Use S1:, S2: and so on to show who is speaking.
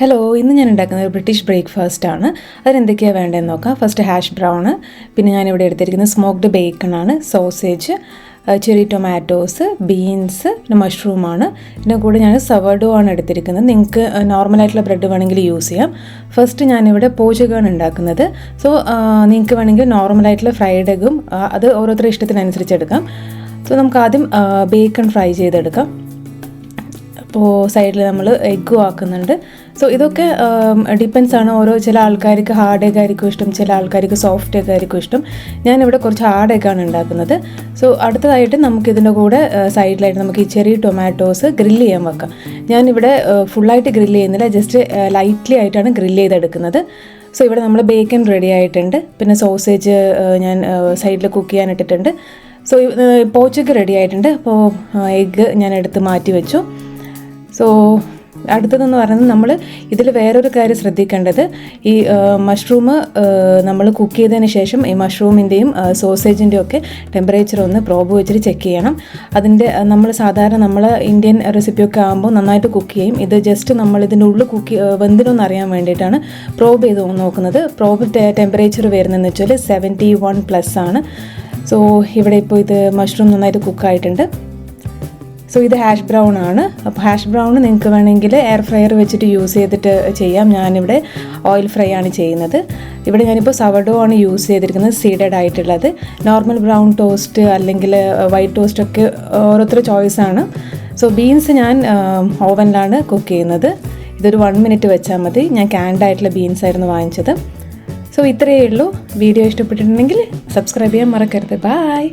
S1: Hello, ഇന്ന് ഞാൻ ഉണ്ടാക്കുന്നത് ബ്രിട്ടീഷ് ബ്രേക്ക്ഫാസ്റ്റ് ആണ്. അതിനെന്തൊക്കെയാണ് വേണ്ടതെന്ന് നോക്കാം. ഫസ്റ്റ് ഹാഷ് ബ്രൗണ്, പിന്നെ ഞാനിവിടെ എടുത്തിരിക്കുന്നത് സ്മോക്ക്ഡ് ബേക്കണാണ്, സോസേജ്, ചെറി ടൊമാറ്റോസ്, ബീൻസ്, പിന്നെ മഷ്റൂമാണ്. ഇതിൻ്റെ കൂടെ ഞാൻ സവർഡോ ആണ് എടുത്തിരിക്കുന്നത്. നിങ്ങൾക്ക് നോർമലായിട്ടുള്ള ബ്രെഡ് വേണമെങ്കിൽ യൂസ് ചെയ്യാം. ഫസ്റ്റ് ഞാനിവിടെ പോച്ചകാണ് ഉണ്ടാക്കുന്നത്. സോ നിങ്ങൾക്ക് വേണമെങ്കിൽ നോർമലായിട്ടുള്ള ഫ്രൈഡ് എഗ്ഗും അത് ഓരോരുത്തരുടെ ഇഷ്ടത്തിനനുസരിച്ച് എടുക്കാം. സോ നമുക്ക് ആദ്യം ബേക്കൺ ഫ്രൈ ചെയ്തെടുക്കാം. അപ്പോൾ സൈഡിൽ നമ്മൾ എഗ്ഗും ആക്കുന്നുണ്ട്. സോ ഇതൊക്കെ ഡിപ്പെൻസ് ആണ്. ചില ആൾക്കാർക്ക് ഹാർഡ് എഗ് ആയിരിക്കും ഇഷ്ടം, ചില ആൾക്കാർക്ക് സോഫ്റ്റ് എഗ് ആയിരിക്കും ഇഷ്ടം. ഞാനിവിടെ കുറച്ച് ഹാർഡ് എഗ്ഗാണ് ഉണ്ടാക്കുന്നത്. സോ അടുത്തതായിട്ട് നമുക്കിതിൻ്റെ കൂടെ സൈഡിലായിട്ട് നമുക്ക് ഈ ചെറി ടൊമാറ്റോസ് ഗ്രില്ല് ചെയ്യാൻ വെക്കാം. ഞാനിവിടെ ഫുള്ളായിട്ട് ഗ്രില്ല് ചെയ്യുന്നില്ല, ജസ്റ്റ് ലൈറ്റ്ലി ആയിട്ടാണ് ഗ്രില്ല് ചെയ്തെടുക്കുന്നത്. സോ ഇവിടെ നമ്മൾ ബേക്കൺ റെഡി ആയിട്ടുണ്ട്. പിന്നെ സോസേജ് ഞാൻ സൈഡിൽ കുക്ക് ചെയ്യാൻ ഇട്ടിട്ടുണ്ട്. സോ പോച്ചക്ക് റെഡി ആയിട്ടുണ്ട്. അപ്പോൾ എഗ്ഗ് ഞാൻ എടുത്ത് മാറ്റി വെച്ചു. സോ അടുത്തതെന്ന് പറയുന്നത് നമ്മൾ ഇതിൽ വേറൊരു കാര്യം ശ്രദ്ധിക്കേണ്ടത്, ഈ മഷ്റൂം നമ്മൾ കുക്ക് ചെയ്തതിന് ശേഷം ഈ മഷ്റൂമിൻ്റെയും സോസേജിൻ്റെയും ഒക്കെ ടെമ്പറേച്ചർ ഒന്ന് പ്രോബ് വെച്ചിട്ട് ചെക്ക് ചെയ്യണം. നമ്മൾ സാധാരണ നമ്മൾ ഇന്ത്യൻ റെസിപ്പിയൊക്കെ ആകുമ്പോൾ നന്നായിട്ട് കുക്ക് ചെയ്യും. ഇത് ജസ്റ്റ് നമ്മൾ ഇതിൻ്റെ ഉള്ളിൽ വെന്തിനൊന്ന് അറിയാൻ വേണ്ടിയിട്ടാണ് പ്രോബ് ചെയ്ത് നോക്കുന്നത്. പ്രോബ് ടെമ്പറേച്ചർ വരുന്നതെന്ന് വെച്ചാൽ 71+ ആണ്. സോ ഇവിടെ ഇപ്പോൾ ഇത് മഷ്റൂം നന്നായിട്ട് കുക്കായിട്ടുണ്ട്. സോ ഇത് ഹാഷ് ബ്രൗൺ ആണ്. അപ്പോൾ ഹാഷ് ബ്രൗൺ നിങ്ങൾക്ക് വേണമെങ്കിൽ എയർ ഫ്രയർ വെച്ചിട്ട് യൂസ് ചെയ്തിട്ട് ചെയ്യാം. ഞാനിവിടെ ഓയിൽ ഫ്രൈ ആണ് ചെയ്യുന്നത്. ഇവിടെ ഞാനിപ്പോൾ സവർഡോ ആണ് യൂസ് ചെയ്തിരിക്കുന്നത്, സീഡഡ് ആയിട്ടുള്ളത്. നോർമൽ ബ്രൗൺ ടോസ്റ്റ് അല്ലെങ്കിൽ വൈറ്റ് ടോസ്റ്റ് ഒക്കെ ഓരോരുത്തരുടെ ചോയ്സാണ്. സോ ബീൻസ് ഞാൻ ഓവനിലാണ് കുക്ക് ചെയ്യുന്നത്. ഇതൊരു 1 മിനിറ്റ് വെച്ചാൽ മതി. ഞാൻ ക്യാൻഡ് ആയിട്ടുള്ള ബീൻസ് ആയിരുന്നു വാങ്ങിച്ചത്. സോ ഇത്രയേ ഉള്ളൂ. വീഡിയോ ഇഷ്ടപ്പെട്ടിട്ടുണ്ടെങ്കിൽ സബ്സ്ക്രൈബ് ചെയ്യാൻ മറക്കരുത്. ബൈ.